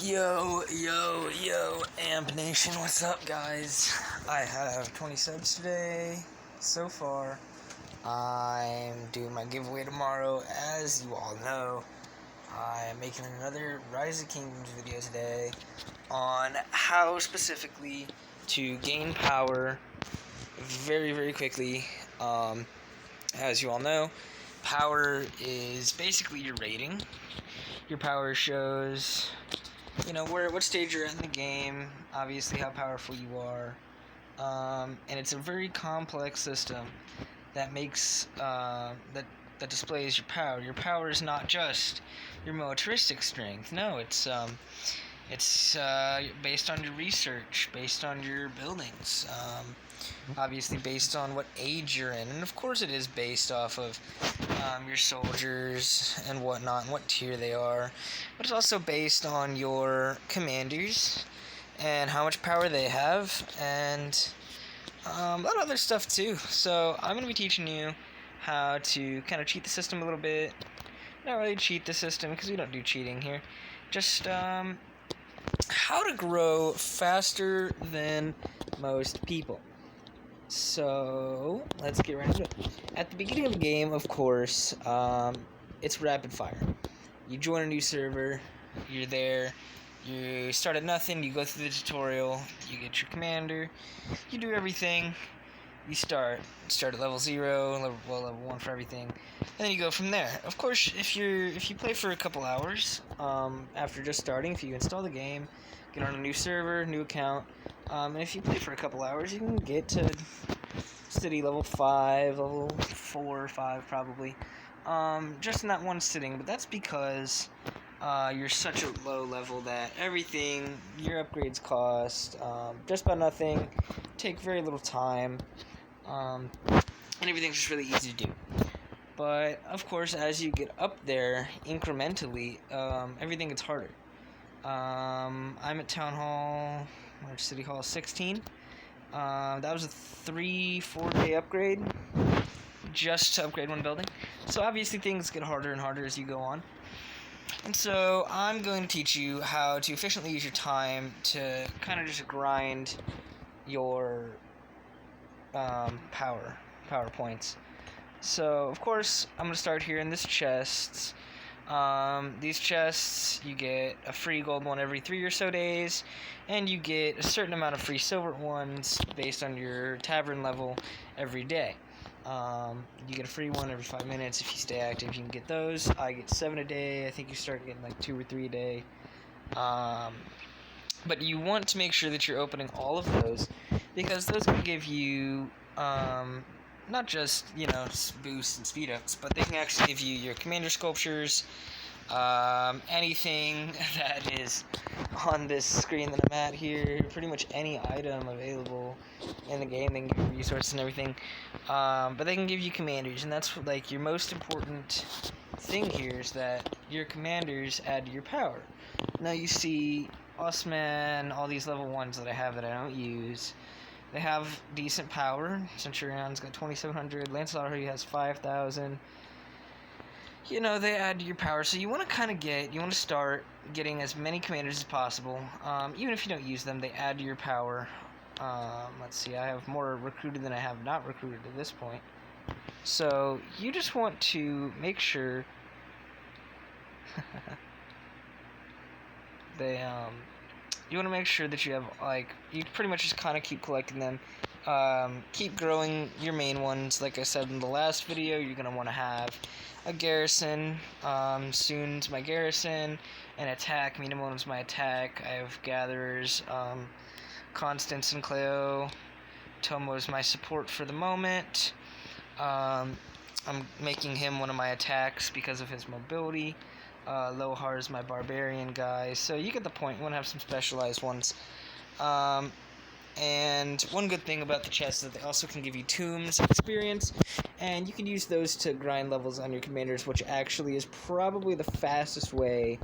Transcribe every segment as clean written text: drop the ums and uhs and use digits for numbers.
Yo, Amp Nation, what's up, guys? I have 20 subs today, so far. I'm doing my giveaway tomorrow, as you all know. I'm making another Rise of Kingdoms video today on how specifically to gain power very, very quickly. As you all know, power is basically your rating. Your power shows, what stage you're at in the game, obviously how powerful you are, and it's a very complex system that makes, that displays your power. Your power is not just your militaristic strength. No, it's based on your research, based on your buildings, obviously based on what age you're in, and of course it is based off of your soldiers and whatnot, and what tier they are, but it's also based on your commanders and how much power they have, and a lot of other stuff too. So I'm going to be teaching you how to kind of cheat the system a little bit. Not really cheat the system, because we don't do cheating here. Just how to grow faster than most people. So let's get right into it. At the beginning of the game, of course, it's rapid fire. You join a new server, you're there, you start at nothing, you go through the tutorial, you get your commander, you do everything, you start at level 0, level 1 for everything, and then you go from there. Of course, if you play for a couple hours, after just starting, if you install the game, get on a new server, new account, and if you play for a couple hours, you can get to city level 5, level 4 or 5 probably, just in that one sitting. But that's because you're such a low level that everything, your upgrades cost just about nothing, take very little time, and everything's just really easy to do. But of course, as you get up there incrementally, everything gets harder. I'm at Town Hall, or City Hall 16. That was a 3-4 day upgrade, just to upgrade one building. So obviously things get harder and harder as you go on. And so I'm going to teach you how to efficiently use your time to kind of just grind your power points. So of course I'm going to start here in this chest. These chests, you get a free gold one every 3 or so days, and you get a certain amount of free silver ones based on your tavern level every day. You get a free one every 5 minutes if you stay active. You can get those. I get 7 a day. I think you start getting like 2 or 3 a day. But you want to make sure that you're opening all of those, because those can give you not just, boosts and speed ups, but they can actually give you your commander sculptures, anything that is on this screen that I'm at here, pretty much any item available in the game. They can give you resources and everything, but they can give you commanders, and that's like your most important thing here, is that your commanders add to your power. Now you see Osman, all these level 1s that I have that I don't use, they have decent power. Centurion's got 2,700. Lancelot already has 5,000. They add to your power. So you want to start getting as many commanders as possible. Even if you don't use them, they add to your power. Let's see, I have more recruited than I have not recruited at this point. So you just want to make sure you want to make sure that you have, you pretty much just kind of keep collecting them. Keep growing your main ones. Like I said in the last video, you're going to want to have a garrison. Soon's my garrison. An attack. Minamon's my attack. I have gatherers. Constance and Cleo. Tomo's my support for the moment. I'm making him one of my attacks because of his mobility. Lohar is my barbarian guy. So you get the point. You want to have some specialized ones. And one good thing about the chests is that they also can give you tombs experience, and you can use those to grind levels on your commanders, which actually is probably the fastest way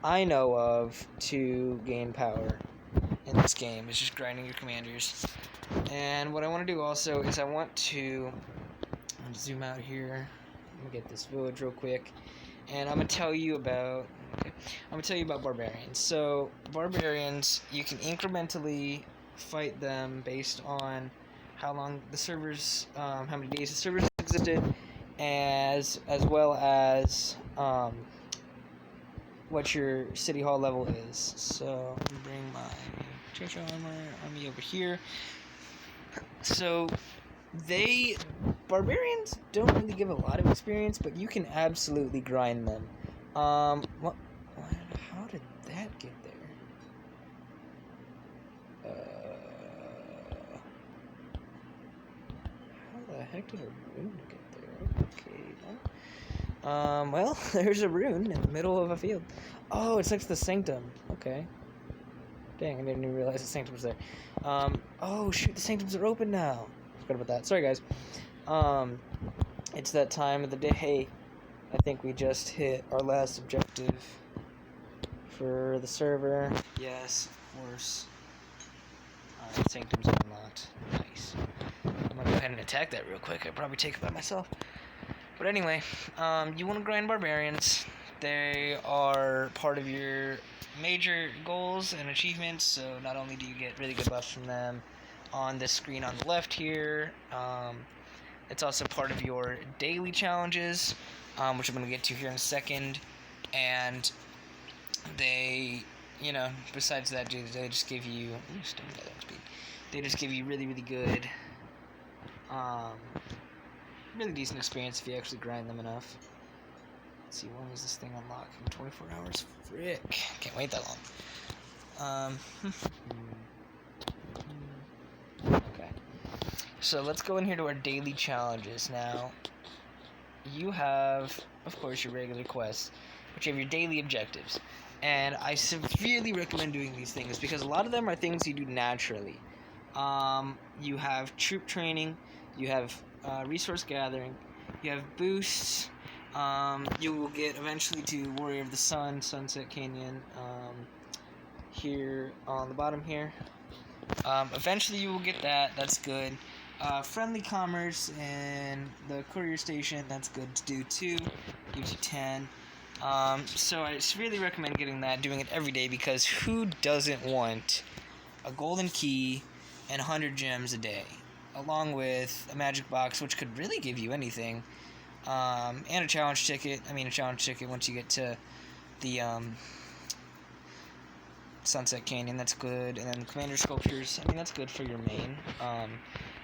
I know of to gain power in this game, is just grinding your commanders. And what I want to do also is I'm going to zoom out here. Let me get this village real quick. And I'm going to tell you about... Okay. I'm gonna tell you about barbarians. So barbarians, you can incrementally fight them based on how long the servers, how many days the servers existed, as well as what your city hall level is. So I'm gonna bring my Churchill army over here. So barbarians don't really give a lot of experience, but you can absolutely grind them. How did that get there? How the heck did a rune get there? Okay. Well, there's a rune in the middle of a field. Oh, it's next to the sanctum. Okay. Dang, I didn't even realize the sanctum was there. Oh shoot, the sanctums are open now. Forgot about that. Sorry, guys. It's that time of the day. I think we just hit our last objective for the server. Yes, of course. Alright, sanctums are unlocked. Nice. I'm gonna go ahead and attack that real quick. I'd probably take it by myself. But anyway, you want to grind barbarians. They are part of your major goals and achievements, so not only do you get really good buffs from them on this screen on the left here, it's also part of your daily challenges, which I'm going to get to here in a second, and they, besides that, they just give you, they just give you really, really good, really decent experience if you actually grind them enough. Let's see, when was this thing unlocked? In 24 hours? Frick. Can't wait that long. Okay. So let's go in here to our daily challenges. Now, you have, of course, your regular quests, but you have your daily objectives. And I severely recommend doing these things because a lot of them are things you do naturally. You have troop training, you have resource gathering, you have boosts. You will get eventually to Warrior of the Sun, Sunset Canyon, here on the bottom here. Eventually you will get that, that's good. Friendly commerce and the courier station, that's good to do too, gives you 10. So I really recommend getting that, doing it every day, because who doesn't want a golden key and 100 gems a day, along with a magic box, which could really give you anything, and a challenge ticket. A challenge ticket once you get to the Sunset Canyon, that's good, and then commander sculptures, that's good for your main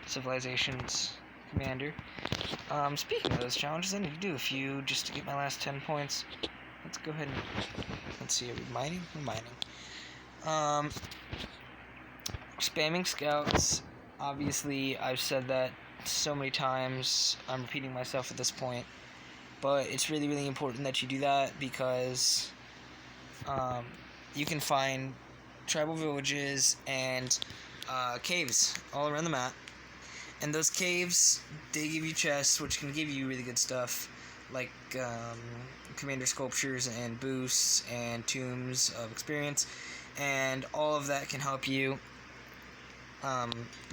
civilizations commander. Speaking of those challenges, I need to do a few just to get my last 10 points. Let's go ahead and, let's see, are we mining? We're mining. Spamming scouts, obviously, I've said that so many times, I'm repeating myself at this point, but it's really, really important that you do that because you can find tribal villages and caves all around the map, and those caves, they give you chests, which can give you really good stuff, like commander sculptures and boosts and tombs of experience, and all of that can help you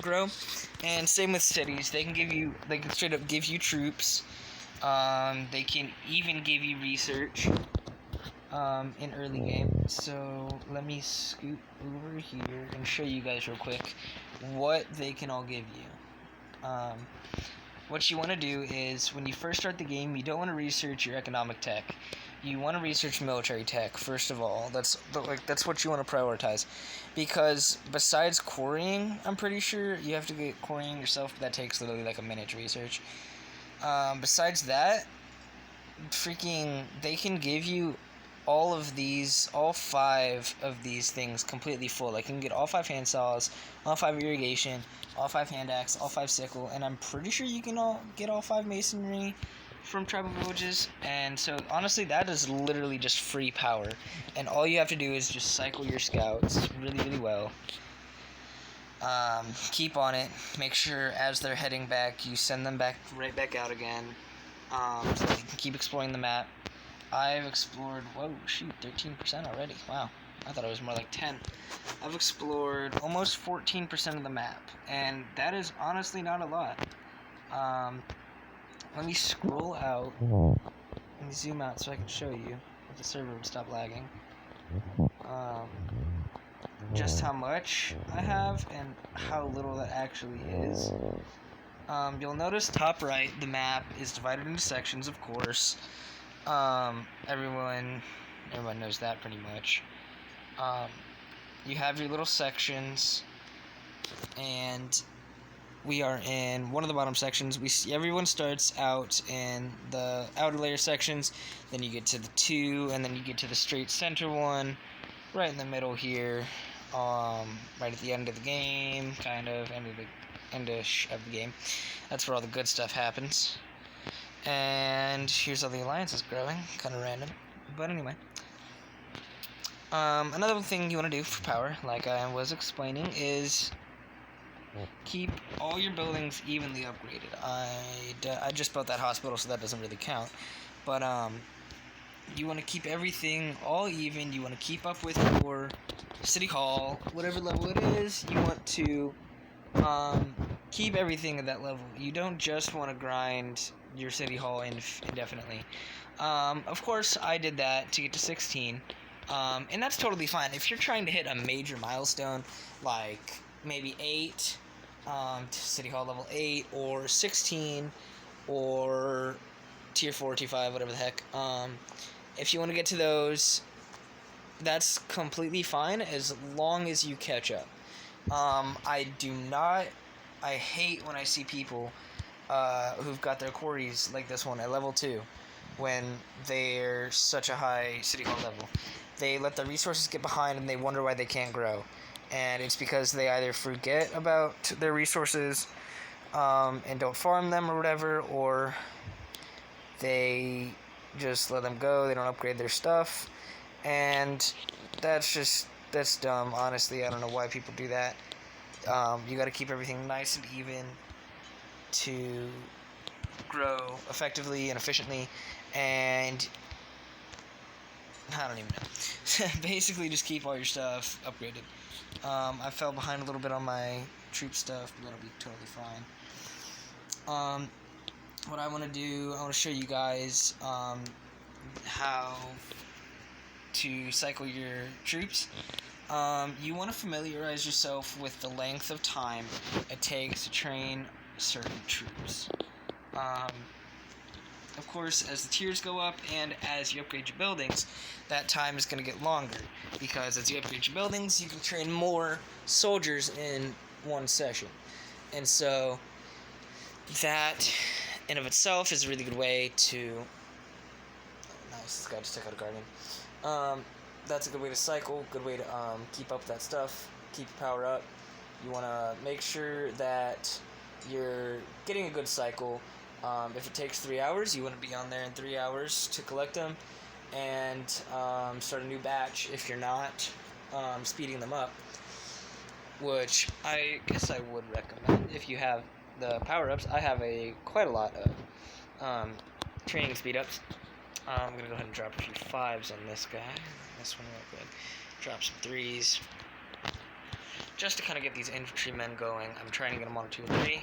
grow. And same with cities, they can straight up give you troops, they can even give you research in early game. So let me scoot over here and show you guys real quick what they can all give you. What you want to do is, when you first start the game, you don't want to research your economic tech. You want to research military tech first of all. That's what you want to prioritize, because besides quarrying, I'm pretty sure you have to get quarrying yourself, but that takes literally like a minute to research. Besides that, they can give you all 5 of these things completely full. Like, you can get all 5 hand saws, all 5 irrigation, all 5 hand axe, all 5 sickle, and I'm pretty sure you can get all 5 masonry from tribal villages. And so honestly, that is literally just free power, and all you have to do is just cycle your scouts really, really well. Keep on it. Make sure as they're heading back, you send them right back out again, so that you can keep exploring the map. I've explored, 13% already. Wow, I thought it was more like 10. I've explored almost 14% of the map, and that is honestly not a lot. Let me scroll out. Let me zoom out so I can show you. the server would stop lagging. Just how much I have and how little that actually is. You'll notice top right, the map is divided into sections, of course. Everyone knows that pretty much. You have your little sections, and we are in one of the bottom sections. Everyone starts out in the outer layer sections, then you get to the 2, and then you get to the straight center one, right in the middle here, right at the end of the game, kind of, end-ish of the game. That's where all the good stuff happens. And here's how the alliance is growing, kind of random, but anyway. Another thing you want to do for power, like I was explaining, is keep all your buildings evenly upgraded. I just built that hospital, so that doesn't really count. But you want to keep everything all even. You want to keep up with your city hall, whatever level it is. You want to keep everything at that level. You don't just want to grind your city hall indefinitely. Of course, I did that to get to 16. And that's totally fine. If you're trying to hit a major milestone, like maybe 8, City Hall level 8, or 16, or Tier 4, Tier 5, whatever the heck, if you want to get to those, that's completely fine as long as you catch up. I hate when I see people who've got their quarries like this one at level 2 when they're such a high City Hall level. They let the resources get behind and they wonder why they can't grow. And it's because they either forget about their resources and don't farm them or whatever, or they just let them go, they don't upgrade their stuff, and that's dumb. Honestly, I don't know why people do that. You got to keep everything nice and even to grow effectively and efficiently, and I don't even know. Basically, just keep all your stuff upgraded. I fell behind a little bit on my troop stuff, but that'll be totally fine. What I want to do, I want to show you guys how to cycle your troops. You want to familiarize yourself with the length of time it takes to train certain troops. Of course, as the tiers go up and as you upgrade your buildings, that time is going to get longer, because as you upgrade your buildings, you can train more soldiers in one session. And so that in of itself is a really good way to... Nice, this guy just took out a guardian. That's a good way to cycle, good way to keep up with that stuff, keep your power up. You want to make sure that you're getting a good cycle. If it takes 3 hours, you want to be on there in 3 hours to collect them and start a new batch if you're not speeding them up, which I guess I would recommend if you have the power-ups. I have quite a lot of training speed-ups. I'm going to go ahead and drop a few 5s on this guy. This one real quick. Drop some 3s. Just to kind of get these infantrymen going. I'm trying to get them on 2 and 3.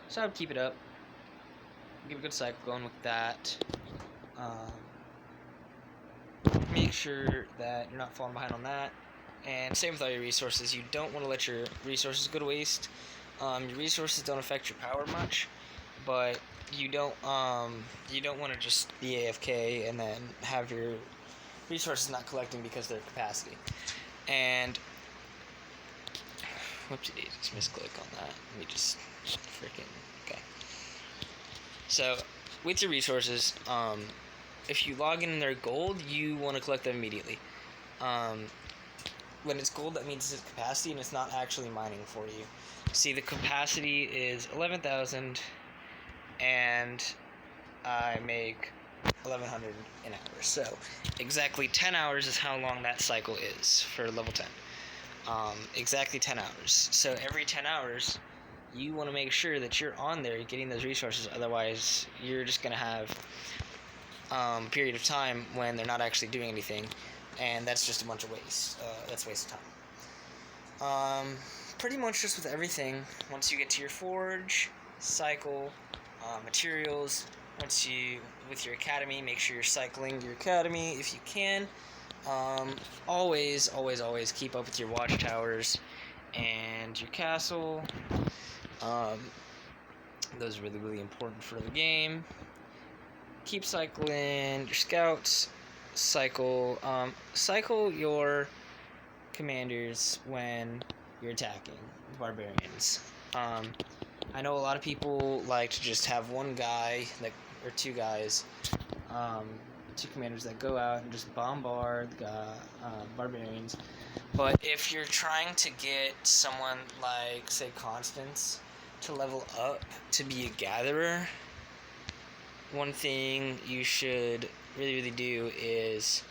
So I would keep it up. Give a good cycle going with that. Make sure that you're not falling behind on that. And same with all your resources. You don't want to let your resources go to waste. Your resources don't affect your power much, but you don't want to just be AFK and then have your resources not collecting because of their capacity. And whoopsie daisies, misclick on that. Let me just freaking... Okay. So, with your resources, if you log in their gold, you want to collect them immediately. When it's gold, that means it's capacity and it's not actually mining for you. See, the capacity is 11,000, and I make 1,100 an hour. So, exactly 10 hours is how long that cycle is for level 10. Exactly 10 hours. So, every 10 hours... you want to make sure that you're on there getting those resources, otherwise you're just going to have a period of time when they're not actually doing anything, and that's just a bunch of waste. That's a waste of time. Pretty much just with everything, once you get to your forge, cycle, materials, with your academy. Make sure you're cycling your academy if you can. Always keep up with your watchtowers and your castle. Those are really important for the game. Keep cycling your scouts. Cycle your commanders when you're attacking barbarians. I know a lot of people like to just have one guy, or two guys, two commanders that go out and just bombard barbarians. But if you're trying to get someone like, say, Constance to level up to be a gatherer, one thing you should really do is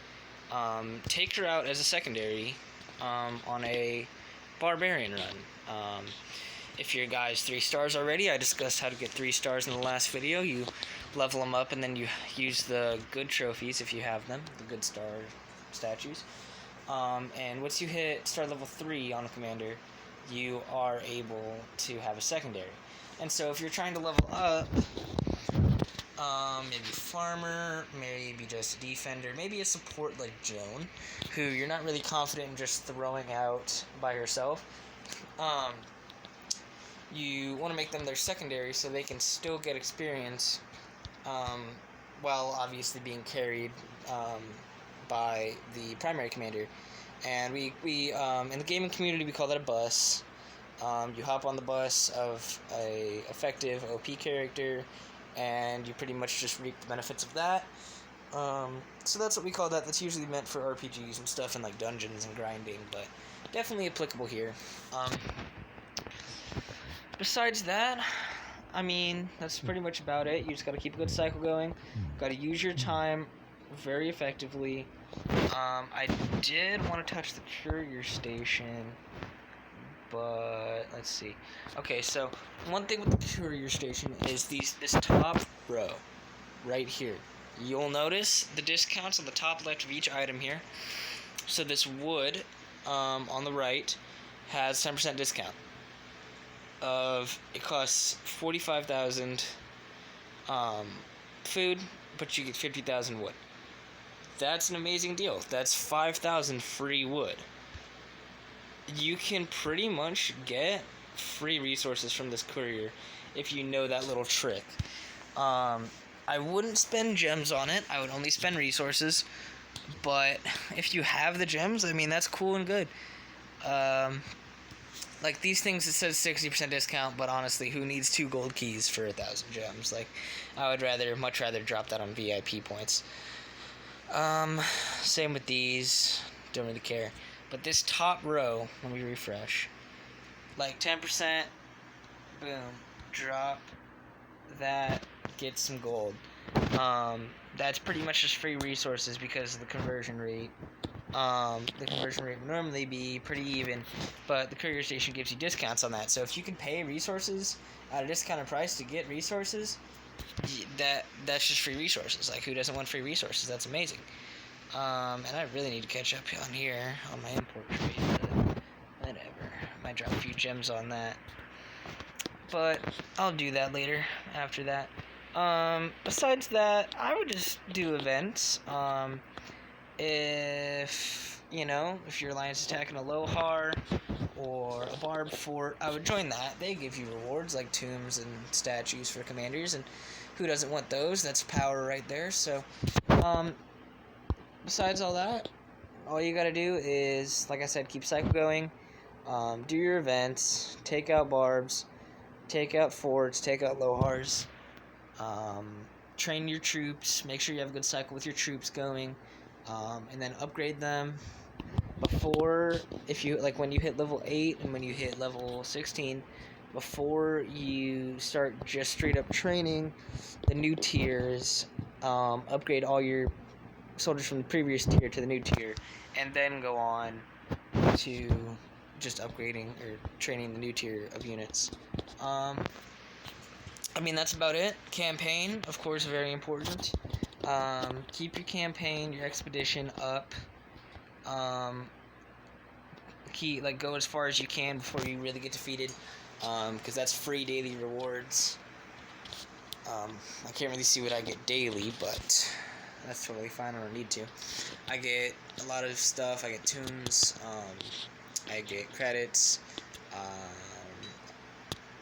take her out as a secondary on a barbarian run. If your guy's 3 stars already, I discussed how to get 3 stars in the last video. You level them up and then you use the good trophies if you have them, the good star statues. And once you hit star level 3 on a commander, you are able to have a secondary. And so if you're trying to level up, maybe farmer, maybe just a defender, maybe a support like Joan, who you're not really confident in just throwing out by herself. You want to make them their secondary so they can still get experience, while obviously being carried by the primary commander. And we in the gaming community we call that a bus. You hop on the bus of a effective OP character, and you pretty much just reap the benefits of that. So that's what we call that. That's usually meant for RPGs and stuff, and like dungeons and grinding, but definitely applicable here. Besides that, I mean, that's pretty much about it. You just gotta keep a good cycle going. Gotta use your time very effectively. I did want to touch the courier station, but let's see. Okay, so one thing with the courier station is this top row right here. You'll notice the discounts on the top left of each item here. So this wood on the right has 10% discount. It costs 45,000 food, but you get 50,000 wood. That's an amazing deal. That's 5,000 free wood. You can pretty much get free resources from this courier if you know that little trick. I wouldn't spend gems on it. I would only spend resources. But if you have the gems, I mean, that's cool and good. Like these things, it says 60% discount, but honestly, who needs 2 gold keys for 1,000 gems? Like, I would much rather drop that on VIP points. Same with these. Don't really care. But this top row, let me refresh. Like 10%, boom, drop that, get some gold. That's pretty much just free resources because of the conversion rate. The conversion rate would normally be pretty even, but the courier station gives you discounts on that. So if you can pay resources at a discounted price to get resources, that's just free resources. Like, who doesn't want free resources? That's amazing. And I really need to catch up on here on my import trade, but whatever. Might drop a few gems on that, but I'll do that later after that. Besides that, I would just do events. If your alliance is attacking a Lohar or a Barb Fort, I would join that. They give you rewards like tombs and statues for commanders, and who doesn't want those? That's power right there. So, besides all that, all you gotta do is, like I said, keep cycle going, do your events, take out Barbs, take out forts, take out Lohars, train your troops, make sure you have a good cycle with your troops going. And then upgrade them before, when you hit level 8 and when you hit level 16, before you start just straight up training the new tiers, upgrade all your soldiers from the previous tier to the new tier, and then go on to just upgrading or training the new tier of units. That's about it. Campaign, of course, very important. Keep your campaign, your expedition up. Go as far as you can before you really get defeated, because that's free daily rewards. I can't really see what I get daily, but that's totally fine. I don't need to. I get a lot of stuff. I get tunes. I get credits,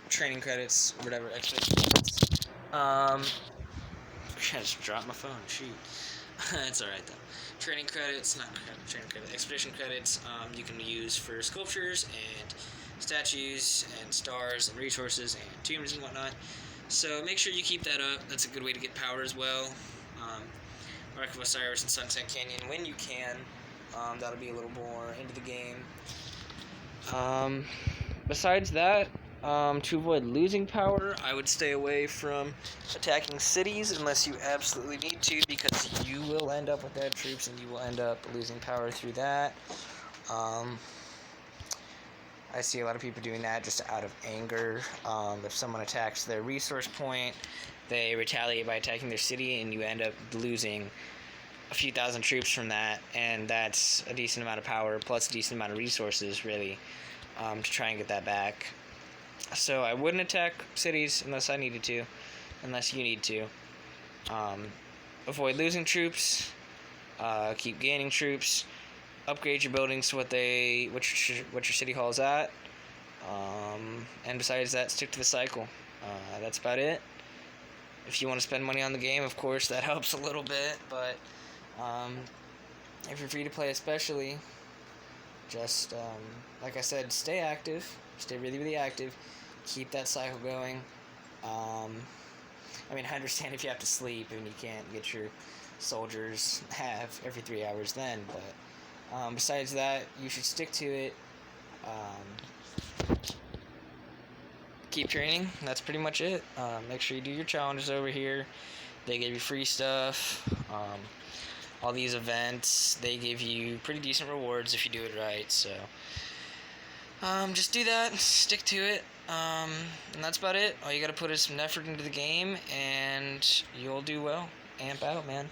training credits, whatever, expedition credits. I just dropped my phone. Shoot. It's alright though. Training credits, not training credits, expedition credits. You can use for sculptures and statues and stars and resources and tombs and whatnot. So make sure you keep that up. That's a good way to get power as well. ROK of Osiris and Sunset Canyon when you can. That'll be a little more into the game. Besides that, to avoid losing power, I would stay away from attacking cities unless you absolutely need to, because you will end up with dead troops and you will end up losing power through that. I see a lot of people doing that just out of anger. If someone attacks their resource point, they retaliate by attacking their city, and you end up losing a few thousand troops from that, and that's a decent amount of power plus a decent amount of resources, really, to try and get that back. So I wouldn't attack cities unless I needed to, unless you need to. Avoid losing troops, keep gaining troops, upgrade your buildings to what your city hall is at, and besides that, stick to the cycle. That's about it. If you want to spend money on the game, of course, that helps a little bit, but if you're free to play especially, just, like I said, stay active, stay really, really active, keep that cycle going. I mean, I understand if you have to sleep and you can't get your soldiers have every 3 hours then, but besides that, you should stick to it. Keep training. That's pretty much it. Make sure you do your challenges over here. They give you free stuff. All these events, they give you pretty decent rewards if you do it right. So just do that. Stick to it. And that's about it. All you gotta put is some effort into the game, and you'll do well. Amp out, man.